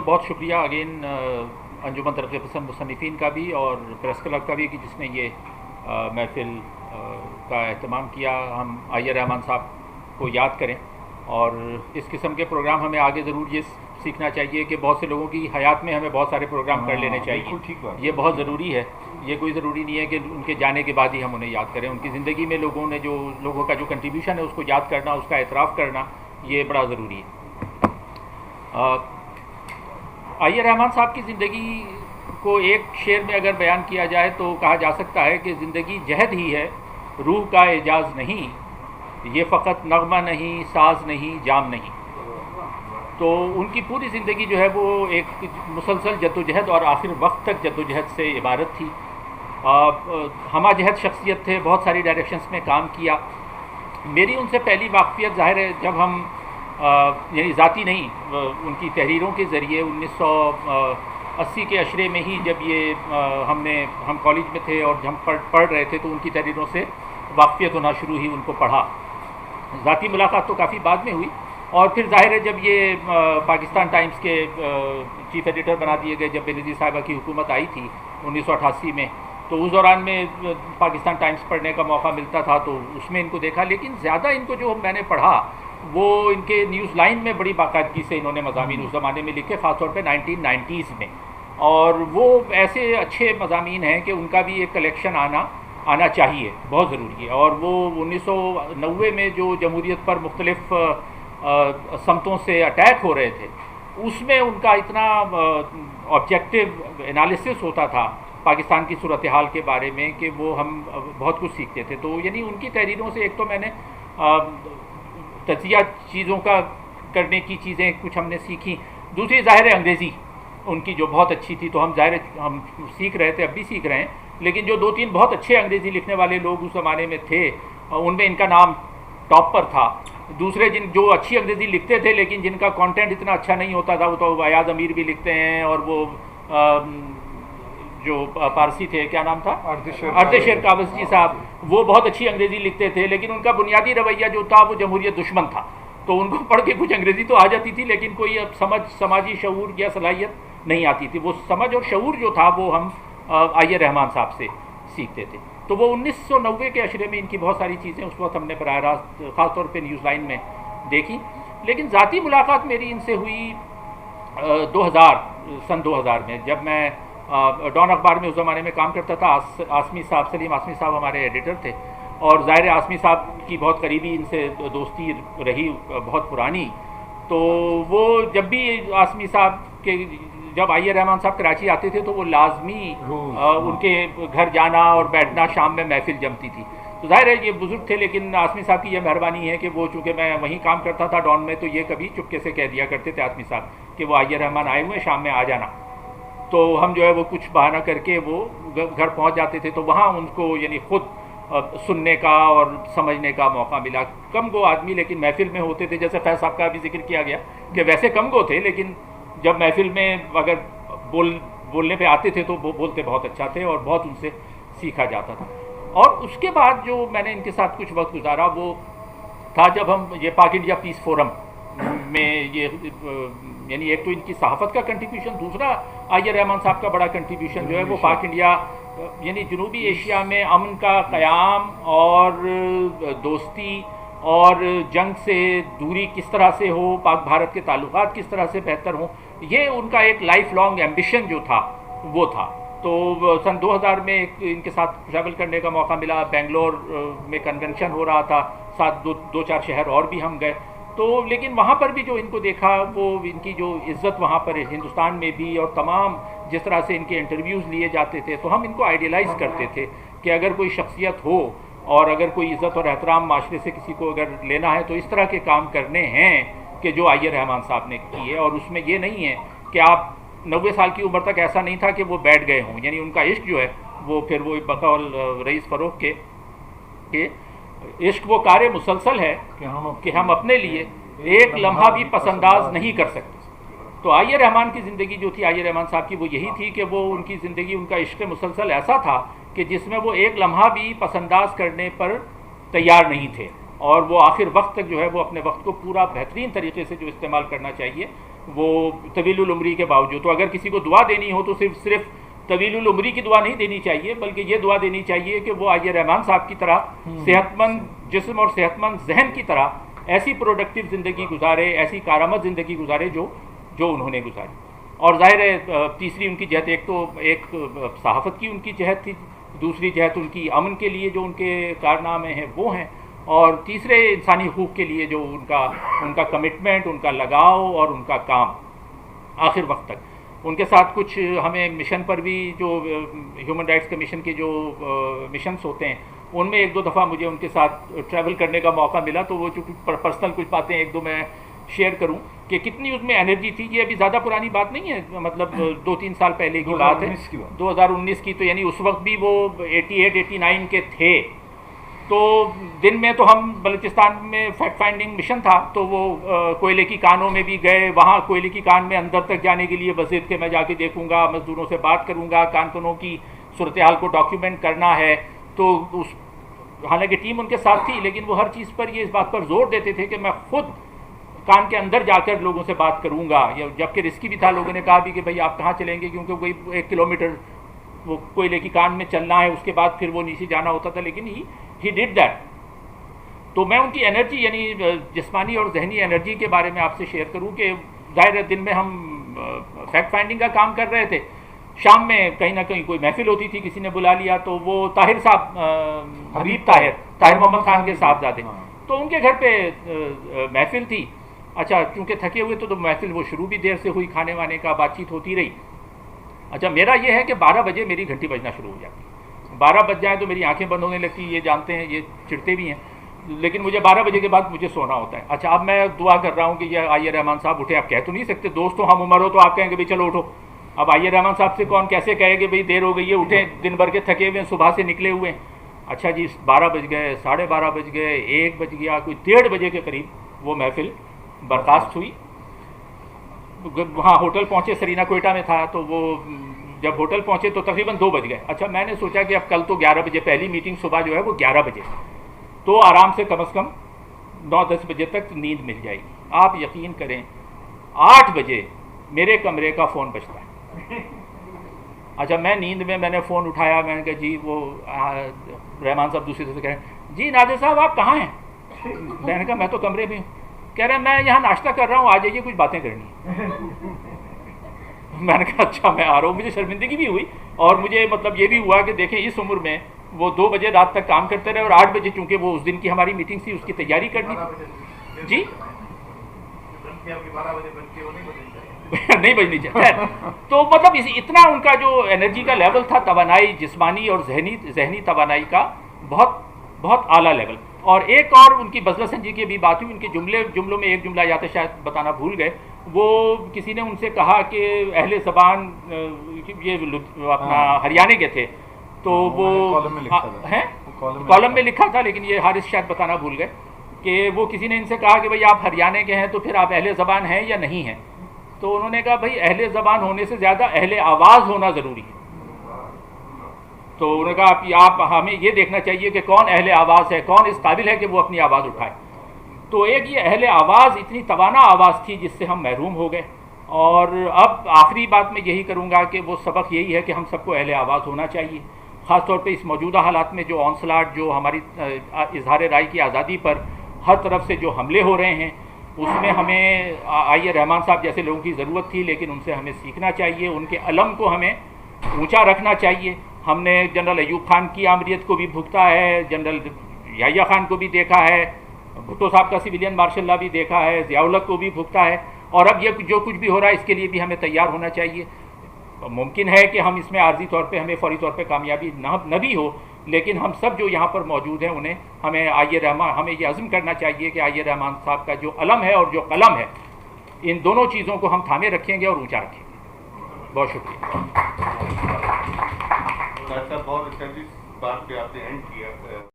बहुत शुक्रिया अगेन अंजुमन तरक्की पसंद मुसन्निफ़ीन का भी और प्रेस क्लब का भी कि जिसने ये महफिल का एहतमाम किया। हम आइया रहमान साहब को याद करें और इस किस्म के प्रोग्राम हमें आगे ज़रूर ये सीखना चाहिए कि बहुत से लोगों की हयात में हमें बहुत सारे प्रोग्राम कर लेने चाहिए। ठीक बात। ये बहुत ज़रूरी है। ये कोई ज़रूरी नहीं है कि उनके जाने के बाद ही हम उन्हें याद करें। उनकी ज़िंदगी में लोगों का जो कंट्रीब्यूशन है उसको याद करना, उसका एतराफ़ करना, ये बड़ा ज़रूरी है। आइया रहमान साहब की ज़िंदगी को एक शेर में अगर बयान किया जाए तो कहा जा सकता है कि ज़िंदगी जहद ही है, रूह का एजाज़ नहीं, ये फ़कत नगमा नहीं, साज नहीं, जाम नहीं। तो उनकी पूरी ज़िंदगी जो है वो एक मुसलसल जद्दोजहद और आखिर वक्त तक जद्दोजहद से इबारत थी। हमा जहद शख्सियत थे, बहुत सारी डायरेक्शंस में काम किया। मेरी उनसे पहली वाक़फ़ियत ज़ाहिर है जब हम यानी ज़ाती नहीं, उनकी तहरीरों के ज़रिए 1980 के अशरे में ही जब ये हम कॉलेज में थे और हम पढ़ रहे थे तो उनकी तहरीरों से वाक़फ़ियत होना शुरू हुई, उनको पढ़ा। ज़ाती मुलाकात तो काफ़ी बाद में हुई और फिर ज़ाहिर है जब ये पाकिस्तान टाइम्स के चीफ़ एडिटर बना दिए गए, जब बेनज़ीर साहिबा की हुकूमत आई थी 1988 में, तो उस दौरान में पाकिस्तान टाइम्स पढ़ने का मौका मिलता था तो उसमें इनको देखा। लेकिन ज़्यादा इनको जो मैंने पढ़ा वो इनके न्यूज़ लाइन में बड़ी बाकायदगी से इन्होंने मज़ामीन उस ज़माने में लिखे, ख़ासतौर पे 1990s में। और वो ऐसे अच्छे मज़ामीन हैं कि उनका भी एक कलेक्शन आना चाहिए, बहुत ज़रूरी है। और वो 1990 में जो जमहूरियत पर मुख्तलिफ़ समतों से अटैक हो रहे थे, उसमें उनका इतना ऑब्जेक्टिव एनालिसिस होता था पाकिस्तान की सूरत हाल के बारे में कि वो हम बहुत कुछ सीखते थे। तो यानी उनकी तहरीरों से एक तो मैंने तजिया चीज़ों का करने की चीज़ें कुछ हमने सीखी। दूसरी ज़ाहिर है अंग्रेज़ी उनकी जो बहुत अच्छी थी, तो हम सीख रहे थे, अब भी सीख रहे हैं। लेकिन जो 2-3 बहुत अच्छे अंग्रेज़ी लिखने वाले लोग उस ज़माने में थे, उनमें इनका नाम टॉप पर था। दूसरे जो अच्छी अंग्रेज़ी लिखते थे लेकिन जिनका कंटेंट इतना अच्छा नहीं होता था, वो तो अयाज अमीर भी लिखते हैं, और वो जो पारसी थे, क्या नाम था, अर्दशेर कावज़ी साहब, वो बहुत अच्छी अंग्रेज़ी लिखते थे लेकिन उनका बुनियादी रवैया जो था वो जमहूरियत दुश्मन था। तो उनको पढ़ के कुछ अंग्रेज़ी तो आ जाती थी लेकिन कोई अब समाजी शऊर या सलाहियत नहीं आती थी। वो समझ और शऊर जो था वो हम आइया रहमान साहब से सीखते थे। तो वो 1990 के अशरे में इनकी बहुत सारी चीज़ें उस वक्त हमने बराह रास्त ख़ासतौर पर न्यूज़ लाइन में देखी। लेकिन ज़ाती मुलाकात मेरी इनसे हुई सन 2000 में, जब मैं डॉन अखबार में उस ज़माने में काम करता था। आसमी साहब, सलीम आसमी साहब हमारे एडिटर थे और ज़ाहिर आसमी साहब की बहुत करीबी इनसे दोस्ती रही, बहुत पुरानी। तो वो जब भी आसमी साहब के, जब आइया रहमान साहब कराची आते थे तो वो लाजमी उनके घर जाना और बैठना, शाम में महफिल जमती थी। तो ज़ाहिर है ये बुज़ुर्ग थे लेकिन आसमी साहब की यह मेहरबानी है कि वो, चूँकि मैं वहीं काम करता था डॉन में, तो ये कभी चुपके से कह दिया करते थे आसमी साहब कि वो आइया रहमान आए हुए, शाम में आ जाना। तो हम जो है वो कुछ बहाना करके वो घर पहुंच जाते थे। तो वहाँ उनको यानी ख़ुद सुनने का और समझने का मौका मिला। कम गो आदमी लेकिन महफिल में होते थे, जैसे फैज़ साहब का भी जिक्र किया गया कि वैसे कम गो थे लेकिन जब महफिल में अगर बोलने पे आते थे तो वो बोलते बहुत अच्छा थे और बहुत उनसे सीखा जाता था। और उसके बाद जो मैंने इनके साथ कुछ वक्त गुजारा वो था जब हम ये पाक इंडिया पीस फोरम में, ये यानी एक तो इनकी सहाफ़त का कंट्रीब्यूशन, दूसरा आइया रहमान साहब का बड़ा कंट्रीब्यूशन जो है वो पाक इंडिया यानी जनूबी एशिया में अमन का क़याम और दोस्ती और जंग से दूरी किस तरह से हो, पाक भारत के ताल्लुकात किस तरह से बेहतर हों, ये उनका एक लाइफ लॉन्ग एम्बिशन जो था वो था। तो सन 2000 में इनके साथ ट्रैवल करने का मौका मिला। बेंगलोर में कन्वेंशन हो रहा था, साथ दो चार शहर और भी हम गए। तो लेकिन वहाँ पर भी जो इनको देखा, वो इनकी जो इज़्ज़त वहाँ पर हिंदुस्तान में भी, और तमाम जिस तरह से इनके इंटरव्यूज़ लिए जाते थे, तो हम इनको आइडियलाइज़ करते थे कि अगर कोई शख्सियत हो और अगर कोई इज़्ज़त और एहतराम माशरे से किसी को अगर लेना है तो इस तरह के काम करने हैं कि जो आइया रहमान साहब ने किए। और उसमें ये नहीं है कि आप 90 साल की उम्र तक ऐसा नहीं था कि वो बैठ गए हों, यानी उनका इश्क जो है वो फिर वो बकौल रईस फ़ारूक के इश्क वो कार्य मुसलसल है कि हम अपने लिए एक लम्हा भी पसंदाज नहीं कर सकते। तो आइया रहमान की ज़िंदगी जो थी, आइया रहमान साहब की, वो यही थी कि वो उनकी ज़िंदगी, उनका इश्क मुसलसल ऐसा था कि जिसमें वो एक लम्हा भी पसंदाज करने पर तैयार नहीं थे और वो आखिर वक्त तक जो है वो अपने वक्त को पूरा बेहतरीन तरीके से जो इस्तेमाल करना चाहिए वो तवीलुल उम्री के बावजूद। तो अगर किसी को दुआ देनी हो तो सिर्फ तवीलुल उम्री की दुआ नहीं देनी चाहिए, बल्कि ये दुआ देनी चाहिए कि वो आइए रहमान साहब की तरह सेहतमंद जिस्म और सेहतमंद जहन की तरह ऐसी प्रोडक्टिव ज़िंदगी गुजारे, ऐसी कारामद ज़िंदगी गुजारे जो उन्होंने गुजारी। और ज़ाहिर है तीसरी उनकी जहत, एक सहाफ़त की उनकी जहत थी, दूसरी जहत उनकी अमन के लिए जो उनके कारनामे हैं वो हैं, और तीसरे इंसानी हकूक़ के लिए जो उनका कमिटमेंट, उनका लगाव और उनका काम आखिर वक्त तक। उनके साथ कुछ हमें मिशन पर भी, जो ह्यूमन राइट्स कमीशन के जो मिशंस होते हैं उनमें एक दो दफ़ा मुझे उनके साथ ट्रैवल करने का मौका मिला, तो वो चूँकि पर्सनल कुछ बातें एक दो मैं शेयर करूं कि कितनी उसमें एनर्जी थी। ये अभी ज़्यादा पुरानी बात नहीं है, मतलब 2-3 साल पहले की बात है, 2019 की। तो यानी उस वक्त भी वो 88-89 के थे। तो दिन में तो हम बलूचिस्तान में फैक्ट फाइंडिंग मिशन था, तो वो कोयले की कानों में भी गए। वहाँ कोयले की कान में अंदर तक जाने के लिए बस के मैं जाके देखूंगा, मजदूरों से बात करूंगा, कानूनों की सूरत हाल को डॉक्यूमेंट करना है। तो उस हालांकि टीम उनके साथ थी, लेकिन वो हर चीज़ पर ये इस बात पर जोर देते थे कि मैं खुद कान के अंदर जाकर लोगों से बात करूंगा। जबकि रिस्की भी था, लोगों ने कहा भी कि भाई आप कहाँ चलेंगे, क्योंकि कोई 1 किलोमीटर वो कोयले की कान में चलना है, उसके बाद फिर वो नीचे जाना होता था, लेकिन ही डिड दैट। तो मैं उनकी एनर्जी, यानी जिस्मानी और जहनी एनर्जी के बारे में आपसे शेयर करूं कि ज़ाहिर दिन में हम फैक्ट फाइंडिंग का काम कर रहे थे, शाम में कहीं ना कहीं कोई महफिल होती थी, किसी ने बुला लिया, तो वो ताहिर साहब, हबीब ताहिर मोहम्मद खान के साहबजादे, तो उनके घर पे महफिल थी। अच्छा, क्योंकि थके हुए तो महफिल वो शुरू भी देर से हुई, खाने वाने का बातचीत होती रही। अच्छा, मेरा ये है कि 12 बजे मेरी घंटी बजना शुरू हो जाती है। 12 बज जाए तो मेरी आंखें बंद होने लगती, ये जानते हैं, ये चिढ़ते भी हैं, लेकिन मुझे 12 बजे के बाद मुझे सोना होता है। अच्छा, अब मैं दुआ कर रहा हूँ कि ये आइए रहमान साहब उठे। आप कह तो नहीं सकते, दोस्तों हम उम्र हो तो आप कहेंगे भाई चलो उठो। अब आइए रहमान साहब से कौन कैसे कहेगा भाई देर हो गई है, उठे, दिन भर के थके हुए, सुबह से निकले हुए। अच्छा जी, 12 बज गए, 12:30 बज गए, 1 बज गया, कोई 1:30 बजे के करीब वो महफिल बर्खास्त हुई। वहाँ होटल पहुँचे, सरीना कोयटा में था, तो वो जब होटल पहुँचे तो तकरीबन 2 बज गए। अच्छा, मैंने सोचा कि अब कल तो 11 बजे, पहली मीटिंग सुबह जो है वो 11 बजे, तो आराम से कम 9-10 बजे तक नींद मिल जाएगी। आप यकीन करें, 8 बजे मेरे कमरे का फ़ोन बजता है। अच्छा, मैं नींद में मैंने फ़ोन उठाया, मैंने कहा जी वो रहमान साहब दूसरी तरफ से कह रहे हैं, जी नादिर साहब आप कहाँ हैं? मैंने कहा मैं तो कमरे में हूँ। कह रहे हैं मैं यहाँ नाश्ता कर रहा हूँ, आ जाइए, कुछ बातें करनी है। मैंने कहा अच्छा मैं आ रहा हूँ। मुझे शर्मिंदगी भी हुई, और मुझे मतलब ये भी हुआ कि देखें इस उम्र में वो 2 बजे रात तक काम करते रहे, और 8 बजे चूँकि वो उस दिन की हमारी मीटिंग थी, उसकी तैयारी करनी थी। जी नहीं बजनी चाहिए। तो मतलब इतना उनका जो एनर्जी का लेवल था, तवानाई, जिस्मानी और जहनी तवानाई का बहुत बहुत आला लेवल। और एक और उनकी बजलसंजी की भी बात हुई, उनके जुमलों में एक जुमला याद है, शायद बताना भूल गए। वो किसी ने उनसे कहा कि अहले ज़बान, ये अपना हरियाणा के थे, तो वो कॉलम में लिखा था, लेकिन ये हारिस शायद बताना भूल गए कि वो किसी ने इनसे कहा कि भाई आप हरियाणा के हैं तो फिर आप अहले ज़बान हैं या नहीं हैं? तो उन्होंने कहा भाई अहले ज़बान होने से ज़्यादा अहले आवाज़ होना ज़रूरी है। तो उन्होंने कहा आप हमें ये देखना चाहिए कि कौन अहले आवाज़ है, कौन इस काबिल है कि वो अपनी आवाज़ उठाए। तो एक ये अहले आवाज़ इतनी तवाना आवाज़ थी जिससे हम महरूम हो गए। और अब आखिरी बात मैं यही करूँगा कि वो सबक यही है कि हम सबको अहले आवाज़ होना चाहिए, ख़ास तौर पे इस मौजूदा हालात में जो ऑनस्लाट, जो हमारी इजहार राय की आज़ादी पर हर तरफ से जो हमले हो रहे हैं, उसमें हमें आइए रहमान साहब जैसे लोगों की ज़रूरत थी, लेकिन उनसे हमें सीखना चाहिए, उनके अलम को हमें ऊंचा रखना चाहिए। हमने जनरल अयूब खान की आमरीत को भी भुगता है, जनरल याहिया खान को भी देखा है, भुट्टो साहब का सिविलियन मार्शल भी देखा है, ज़ियाउल हक को भी भुगता है, और अब ये जो कुछ भी हो रहा है इसके लिए भी हमें तैयार होना चाहिए। मुमकिन है कि हम इसमें आर्जी तौर पे हमें फौरी तौर पे कामयाबी न भी हो, लेकिन हम सब जो यहाँ पर मौजूद हैं उन्हें हमें ये अज़्म करना चाहिए कि आइए रहमान साहब का जो अलम है और जो कलम है, इन दोनों चीज़ों को हम थामे रखेंगे और ऊँचा रखेंगे। बहुत शुक्रिया। बहुत अच्छा, बात पे आपने एंड किया।